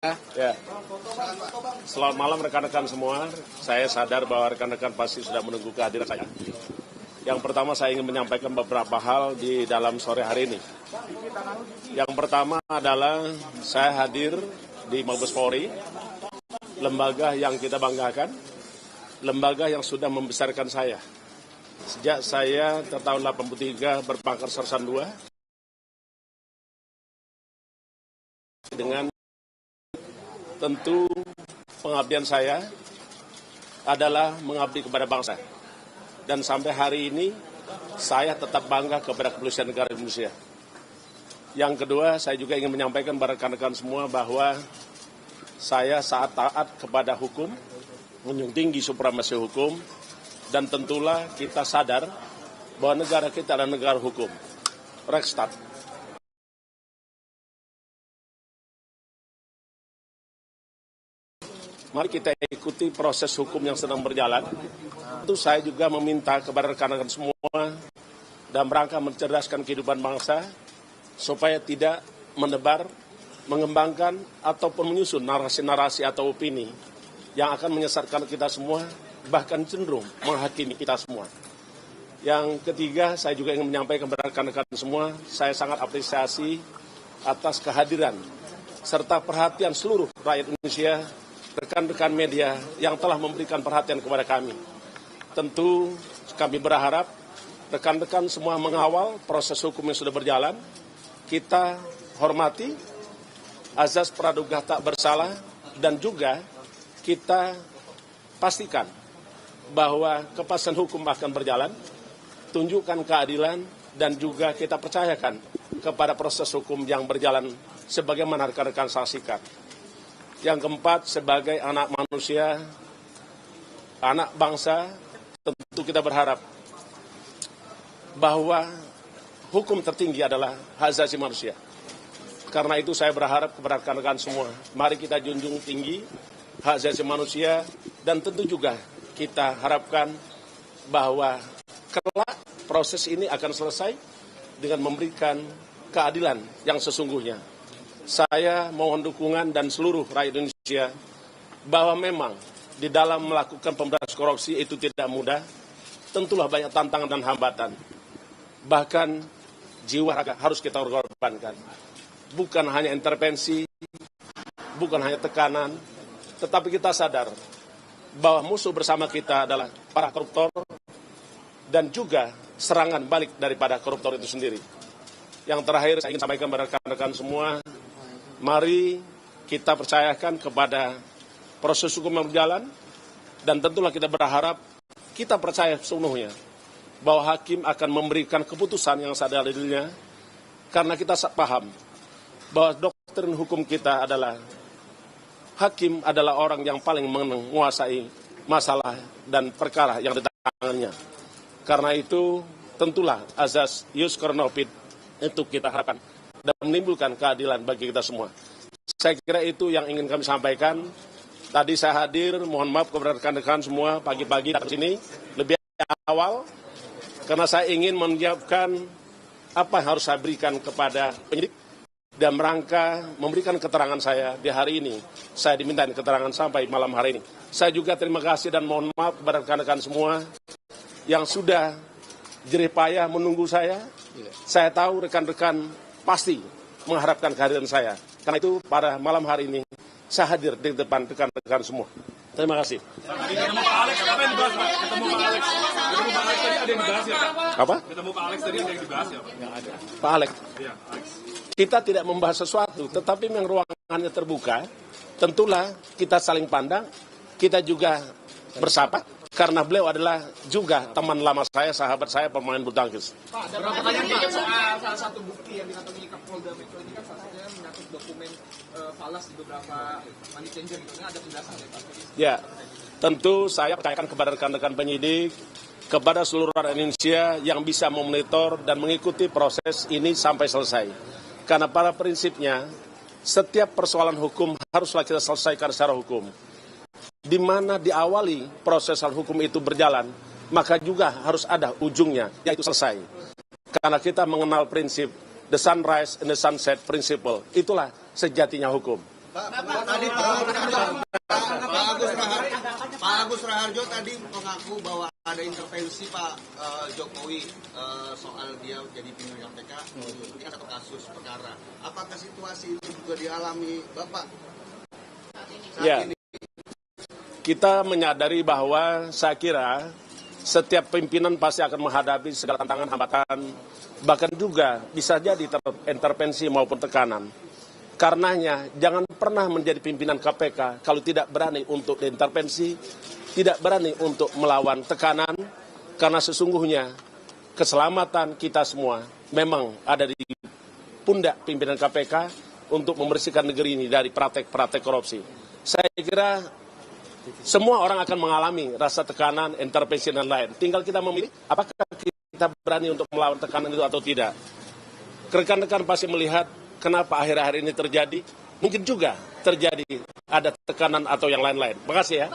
Ya. Selamat malam rekan-rekan semua. Saya sadar bahwa rekan-rekan pasti sudah menunggu kehadiran saya. Yang pertama saya ingin menyampaikan beberapa hal di dalam sore hari ini. Yang pertama adalah saya hadir di Mabes Polri, lembaga yang kita banggakan, lembaga yang sudah membesarkan saya. Sejak saya tahun 83 berpangkat Sersan 2, dengan tentu pengabdian saya adalah mengabdi kepada bangsa. Dan sampai hari ini saya tetap bangga kepada Kepolisian Negara Indonesia. Yang kedua, saya juga ingin menyampaikan kepada rekan-rekan semua bahwa saya saat taat kepada hukum, menjunjung tinggi supremasi hukum, dan tentulah kita sadar bahwa negara kita adalah negara hukum, Rechtsstaat. Mari kita ikuti proses hukum yang sedang berjalan. Tentu saya juga meminta kepada rekan-rekan semua dalam rangka mencerdaskan kehidupan bangsa supaya tidak menebar, mengembangkan ataupun menyusun narasi-narasi atau opini yang akan menyesatkan kita semua, bahkan cenderung menghakimi kita semua. Yang ketiga, saya juga ingin menyampaikan kepada rekan-rekan semua, saya sangat apresiasi atas kehadiran serta perhatian seluruh rakyat Indonesia, rekan-rekan media yang telah memberikan perhatian kepada kami. Tentu kami berharap rekan-rekan semua mengawal proses hukum yang sudah berjalan. Kita hormati azas praduga tak bersalah dan juga kita pastikan bahwa kepastian hukum akan berjalan, tunjukkan keadilan dan juga kita percayakan kepada proses hukum yang berjalan sebagaimana rekan-rekan saksikan. Yang keempat, sebagai anak manusia, anak bangsa, tentu kita berharap bahwa hukum tertinggi adalah hak asasi manusia. Karena itu saya berharap kepada rekan-rekan semua, mari kita junjung tinggi hak asasi manusia dan tentu juga kita harapkan bahwa kelak proses ini akan selesai dengan memberikan keadilan yang sesungguhnya. Saya mohon dukungan dan seluruh rakyat Indonesia bahwa memang di dalam melakukan pemberantasan korupsi itu tidak mudah, tentulah banyak tantangan dan hambatan. Bahkan jiwa raga harus kita korbankan. Bukan hanya intervensi, bukan hanya tekanan, tetapi kita sadar bahwa musuh bersama kita adalah para koruptor dan juga serangan balik daripada koruptor itu sendiri. Yang terakhir saya ingin sampaikan kepada rekan-rekan semua, mari kita percayakan kepada proses hukum yang berjalan dan tentulah kita berharap, kita percaya sepenuhnya bahwa hakim akan memberikan keputusan yang seadil-adilnya karena kita paham bahwa doktrin hukum kita adalah hakim adalah orang yang paling menguasai masalah dan perkara yang ditangannya. Karena itu tentulah azas ius coelo non fit itu kita harapkan dan menimbulkan keadilan bagi kita semua. Saya kira itu yang ingin kami sampaikan. Tadi saya hadir, mohon maaf kepada rekan-rekan semua pagi-pagi datang sini lebih awal, karena saya ingin menyiapkan apa yang harus saya berikan kepada penyidik dan rangka memberikan keterangan saya di hari ini. Saya diminta keterangan sampai malam hari ini. Saya juga terima kasih dan mohon maaf kepada rekan-rekan semua yang sudah jerih payah menunggu saya. Saya tahu rekan-rekan pasti mengharapkan kehadiran saya. Karena itu pada malam hari ini saya hadir di depan rekan-rekan semua. Terima kasih. Ketemu Pak Alex, apa yang dibahas, Pak? Ketemu Pak Alex tadi ada yang dibahas ya, Pak? Apa? Ketemu Pak Alex tadi ada yang dibahas ya, Pak? Yang ada. Pak Alex. Iya, Alex. Kita tidak membahas sesuatu, tetapi memang ruangannya terbuka. Tentulah kita saling pandang, kita juga bersapa. Karena beliau adalah juga teman lama saya, sahabat saya, pemain bulu tangkis. Pak, ada pertanyaan Pak soal salah satu bukti yang dikantongi Kapolda Metro ini kan salah satunya menyangkut dokumen falas di beberapa money changer gitu. Ada penjelasan ya Pak? Ya, tentu saya percayakan kepada rekan-rekan penyidik, kepada seluruh rakyat Indonesia yang bisa memonitor dan mengikuti proses ini sampai selesai. Karena pada prinsipnya, setiap persoalan hukum haruslah kita selesaikan secara hukum. Di mana diawali proses hukum itu berjalan, maka juga harus ada ujungnya, yaitu selesai. Karena kita mengenal prinsip the sunrise and the sunset principle, itulah sejatinya hukum. Tadi Pak Agus Raharjo tadi mengaku bahwa ada intervensi Pak Jokowi soal dia jadi pimpinan KPK. Ini kan satu kasus perkara. Apakah situasi itu juga dialami Bapak? Ya, kita menyadari bahwa saya kira setiap pimpinan pasti akan menghadapi segala tantangan, hambatan, bahkan juga bisa jadi intervensi maupun tekanan. Karenanya, jangan pernah menjadi pimpinan KPK kalau tidak berani untuk diintervensi, tidak berani untuk melawan tekanan, karena sesungguhnya keselamatan kita semua memang ada di pundak pimpinan KPK untuk membersihkan negeri ini dari praktek-praktek korupsi. Saya kira semua orang akan mengalami rasa tekanan, intervensi, dan lain. Tinggal kita memilih apakah kita berani untuk melawan tekanan itu atau tidak. Rekan-rekan pasti melihat kenapa akhir-akhir ini terjadi. Mungkin juga terjadi ada tekanan atau yang lain-lain. Makasih ya.